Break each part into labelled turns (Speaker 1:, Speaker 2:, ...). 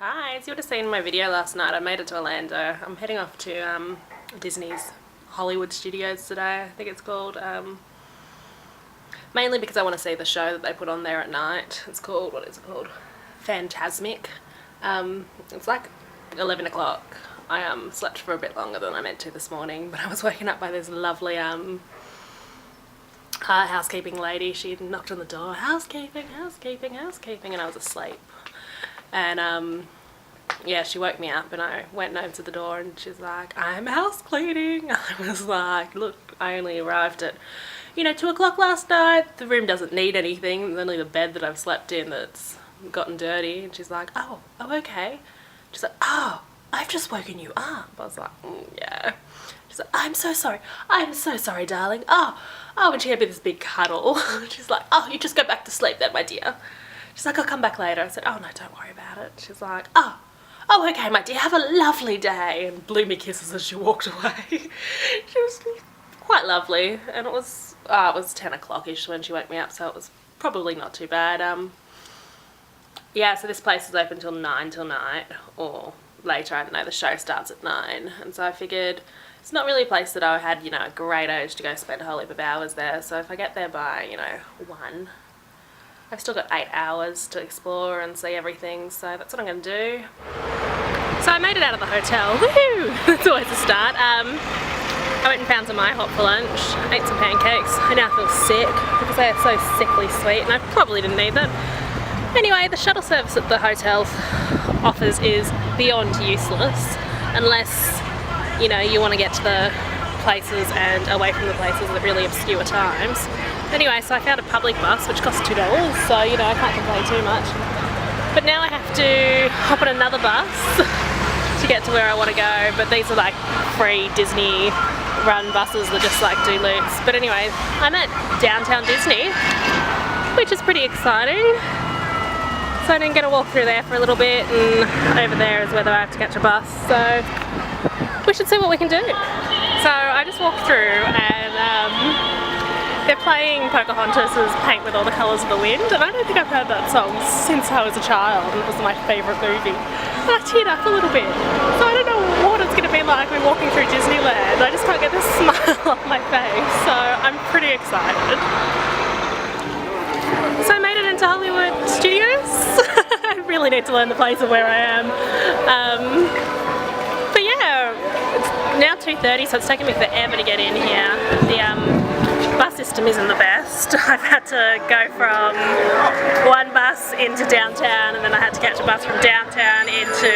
Speaker 1: Hi, as you would have seen in my video last night, I made it to Orlando. I'm heading off to Disney's Hollywood Studios today, I think it's called. Mainly because I want to see the show that they put on there at night. It's called, what is it called? Fantasmic. It's like 11 o'clock. I slept for a bit longer than I meant to this morning, but I was woken up by this lovely housekeeping lady. She knocked on the door, housekeeping, housekeeping, housekeeping, and I was asleep. And yeah, she woke me up and I went over to the door and she's like, I'm house cleaning. I was like, look, I only arrived at, 2 o'clock last night. The room doesn't need anything. There's only the bed that I've slept in that's gotten dirty. And she's like, oh, okay. She's like, oh, I've just woken you up. I was like, yeah. She's like, I'm so sorry, darling. Oh, and she gave me this big cuddle. She's like, oh, you just go back to sleep then, my dear. She's like, I'll come back later. I said, oh no, don't worry about it. She's like, oh, okay, my dear, have a lovely day, and blew me kisses as she walked away. She was quite lovely, and it was 10 o'clock-ish when she woke me up, so it was probably not too bad. Yeah, so this place is open till 9 till night, or later, I don't know, the show starts at 9, and so I figured it's not really a place that I had, a great urge to go spend a whole heap of hours there, so if I get there by, 1, I've still got 8 hours to explore and see everything, so that's what I'm going to do. So I made it out of the hotel. Woohoo! That's always a start. I went and found some IHOP for lunch, ate some pancakes. I now feel sick because they are so sickly sweet, and I probably didn't need them. Anyway, the shuttle service that the hotel offers is beyond useless unless, you want to get to the places and away from the places at really obscure times. Anyway, so I found a public bus which costs $2, so I can't complain too much. But now I have to hop on another bus to get to where I want to go, but these are like free Disney run buses that just do loops. But anyway, I'm at downtown Disney, which is pretty exciting. So I'm going to walk through there for a little bit, and over there is whether I have to catch a bus, so we should see what we can do. So I just walked through and they're playing Pocahontas' Paint with All the Colours of the Wind, and I don't think I've heard that song since I was a child, and it was my favourite movie. And I teared up a little bit. So I don't know what it's going to be like when walking through Disneyland. I just can't get this smile off my face, so I'm pretty excited. So I made it into Hollywood Studios. I really need to learn the place of where I am. But yeah, it's now 2:30, so it's taken me forever to get in here. The bus system isn't the best. I've had to go from one bus into downtown, and then I had to catch a bus from downtown into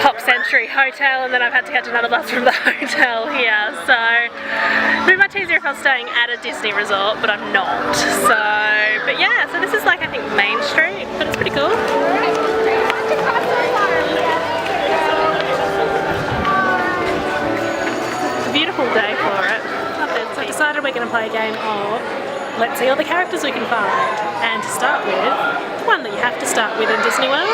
Speaker 1: Pop Century Hotel, and then I've had to catch another bus from the hotel here. So it'd be much easier if I was staying at a Disney resort, but I'm not. So, but yeah, so this is I think Main Street, but it's pretty cool. Beautiful day for it. So I decided we're going to play a game of let's see all the characters we can find. And to start with, the one that you have to start with in Disney World.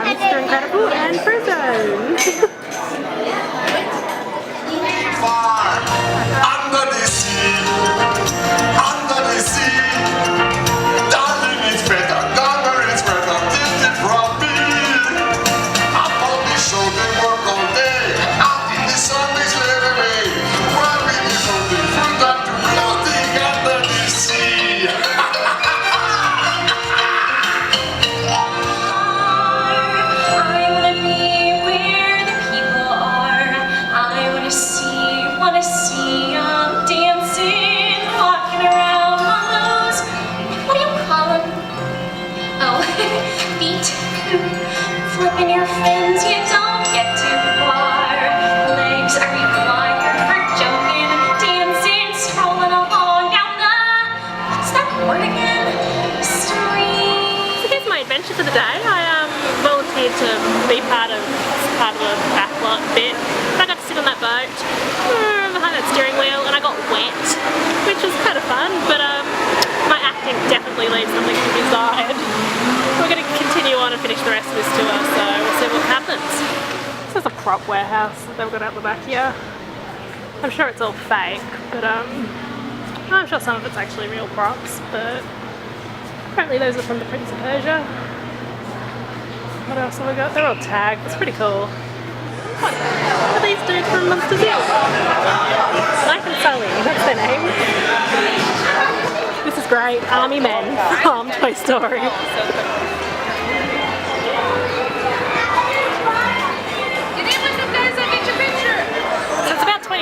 Speaker 1: Mr. Incredible and Frozen.
Speaker 2: Flipping your fins, you don't get too far. Legs are required for jumping, dancing, strolling along down the, what's that word again? Street.
Speaker 1: So here's my adventure for the day. I volunteered to be part of a backlot bit. I got to sit on that boat behind that steering wheel, and I got wet, which was kind of fun, but my acting definitely leaves something to be desired. We're going to continue on and finish the rest of this tour, so prop warehouse that they've got out the back here. I'm sure it's all fake, but I'm sure some of it's actually real props, but apparently those are from the Prince of Persia. What else have we got? They're all tagged. It's pretty cool. What are these dudes from Monsters Inc? Mike and Sully, that's their name. This is great. Army men from Toy Story.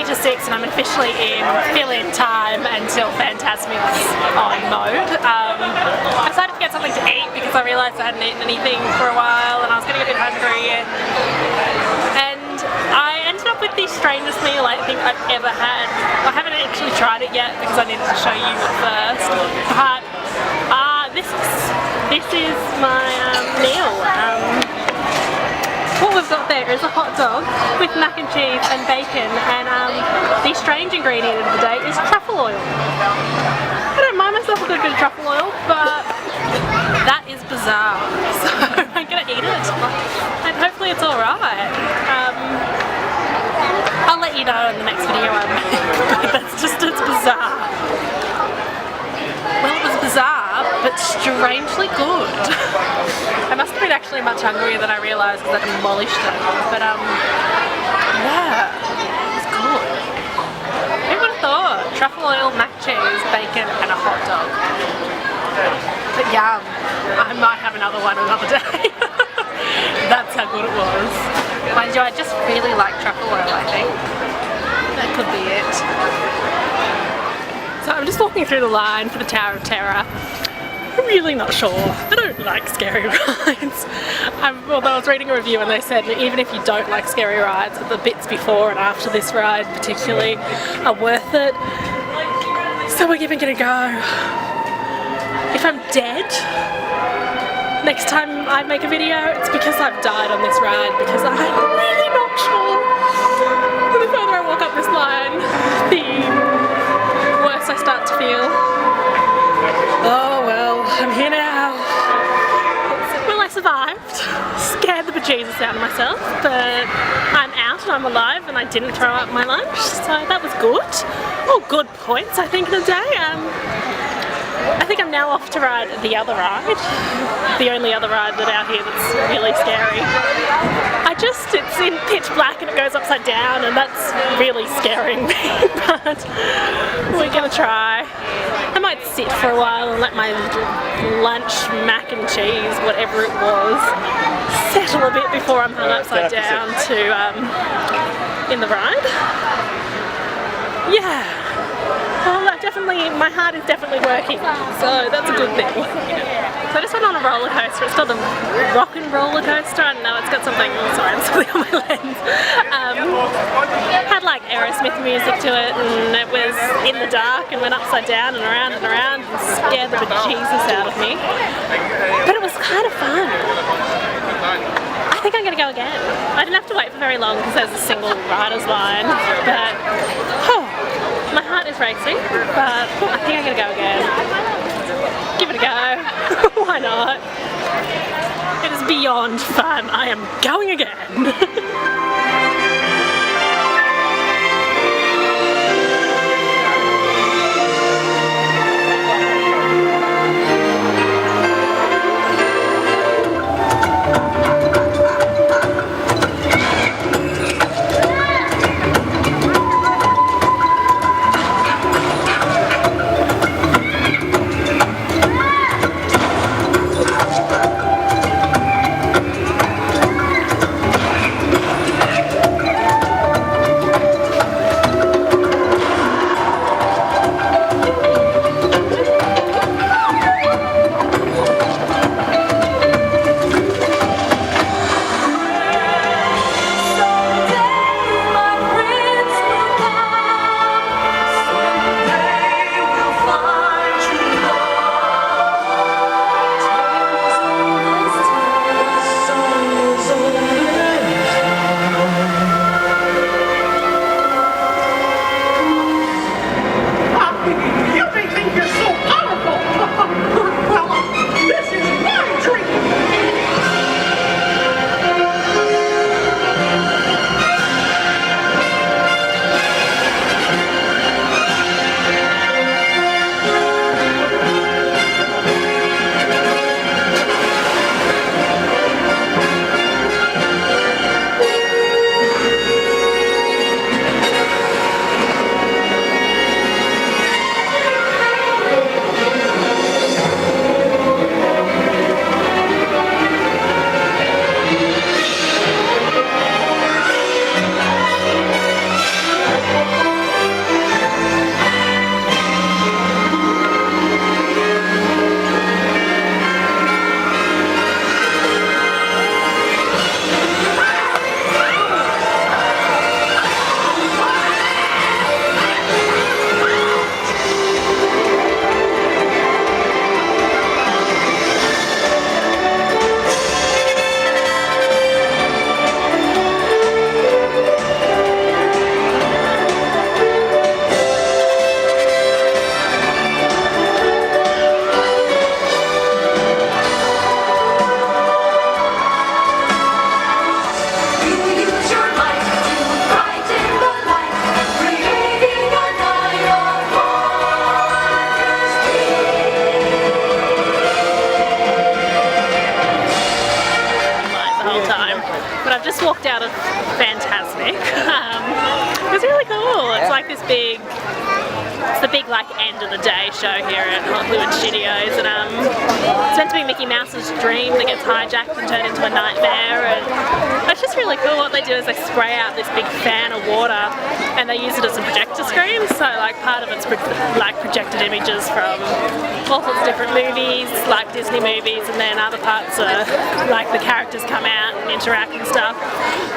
Speaker 1: To 6 and I'm officially in fill-in time until Fantasmic's on mode. I decided to get something to eat because I realised I hadn't eaten anything for a while and I was getting a bit hungry, and I ended up with the strangest meal I think I've ever had. I haven't actually tried it yet because I needed to show you first, but this is my meal. What we've got there is a hot dog with mac and cheese and bacon, and the strange ingredient of the day is truffle oil. I don't mind myself a good bit of truffle oil, but that is bizarre, so I'm gonna eat it and hopefully it's alright. I'll let you know in the next video I make, but it's bizarre. Well, it was bizarre, but strangely good. I must have been actually much hungrier than I realised because I demolished it. But yeah, it was good. Who would have thought? Truffle oil, mac cheese, bacon, and a hot dog. But yum. I might have another one another day. That's how good it was. Mind you, I just really like truffle oil, I think. That could be it. So I'm just walking through the line for the Tower of Terror. I'm really not sure. I don't like scary rides. Although I was reading a review and they said that even if you don't like scary rides, the bits before and after this ride particularly are worth it. So we're giving it a go. If I'm dead next time I make a video, it's because I've died on this ride, because I'm really not sure. The further I walk up this line, the worse I start to feel. Oh well, I'm here now. Well, I survived. Scared the bejesus out of myself, but I'm out and I'm alive and I didn't throw up my lunch, so that was good. All good points, I think, in a day. I think I'm now off to ride the other ride. The only other ride that out here that's really scary. It's in pitch black and it goes upside down and that's really scaring me, but we're gonna try. I might sit for a while and let my lunch mac and cheese, whatever it was, settle a bit before I'm hung upside down to in the ride. Yeah. Well, my heart is definitely working, so that's a good thing. So I just went on a roller coaster. It's called a rock and roller coaster. I don't know, it's got something, sorry, I'm something on my lens. Had like Aerosmith music to it, and it was in the dark and went upside down and around and scared the bejesus out of me. But it was kind of fun. I think I'm going to go again. I didn't have to wait for very long because there's a single rider's line, but my heart is racing, but I think I'm going to go again. Give it a go. Why not? It is beyond fun. I am going again. whole time. But I've just walked out of Fantasmic. It was really cool. It's like this big, it's the big like end of the day show here at Hollywood Studios, and it's meant to be Mickey Mouse's dream that gets hijacked and turned into a nightmare, and it's just really cool. What they do is they spray out this big fan of water and they use it as a projector screen, so like part of it's like projected images from all sorts of different movies, like Disney movies, and then other parts are like the characters come out and interact and stuff.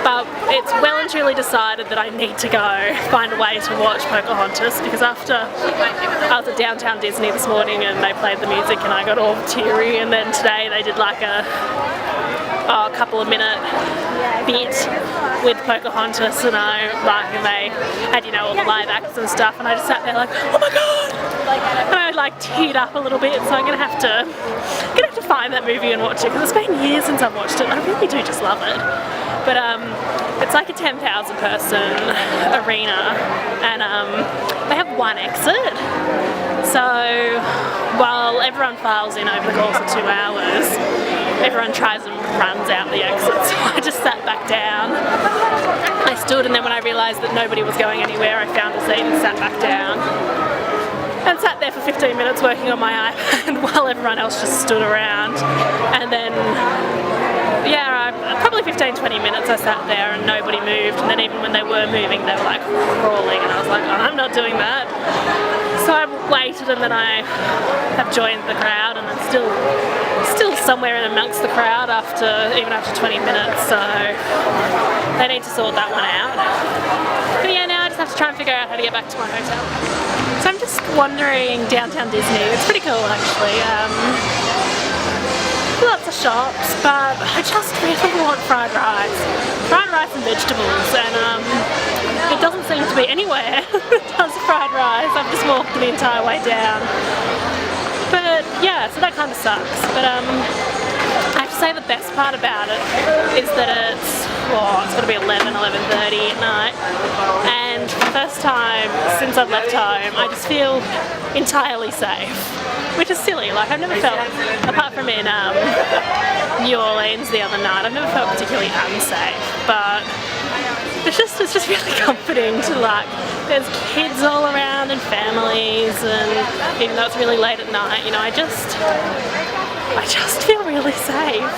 Speaker 1: But it's well and truly decided that I need to go find a way to watch Pocahontas, because after I was at downtown Disney this morning and they played the music and I got all teary, and then today they did like a couple of minute bit with Pocahontas, and they had, you know, all the live acts and stuff, and I just sat there like, oh my god, and I like teared up a little bit. So I'm gonna have to find that movie and watch it, because it's been years since I've watched it. I really do just love it. But it's like a 10,000 person arena, and they have one exit. So while everyone files in over the course of 2 hours, everyone tries and runs out the exit. So I just sat back down. I stood, and then when I realised that nobody was going anywhere, I found a seat and sat back down. And sat there for 15 minutes working on my iPad while everyone else just stood around. And then, yeah, probably 15-20 minutes I sat there and nobody moved. And then even when they were moving, they were like crawling, and I was like, oh, I'm not doing that. So I waited, and then I have joined the crowd, and I'm still somewhere in amongst the crowd even after 20 minutes. So they need to sort that one out. But yeah, now I just have to try and figure out how to get back to my hotel. So I'm just wandering downtown Disney. It's pretty cool actually. Lots of shops, but I just really want fried rice and vegetables, and it doesn't seem to be anywhere that does fried rice. I've just walked the entire way down. But yeah, so that kind of sucks. But I have to say the best part about it is that it's got to be 11:30 at night, and for the first time since I've left home, I just feel entirely safe, which is silly. Like, I've never felt, apart from in New Orleans the other night, I've never felt particularly unsafe. But it's just really comforting to, like, there's kids all around and families, and even though it's really late at night, you know, I just feel really safe.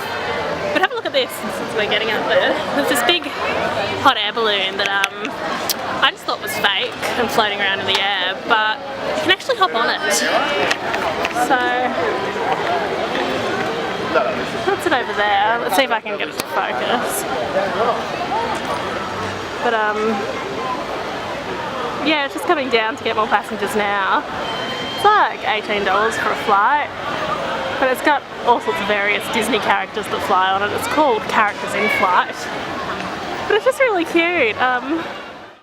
Speaker 1: But have a look at this, since we're getting up there. There's this big hot air balloon that I just thought was fake and floating around in the air, but you can actually hop on it. So that's it over there. Let's see if I can get it to focus. But yeah, it's just coming down to get more passengers now. It's like $18 for a flight. But it's got all sorts of various Disney characters that fly on it. It's called Characters in Flight. But it's just really cute.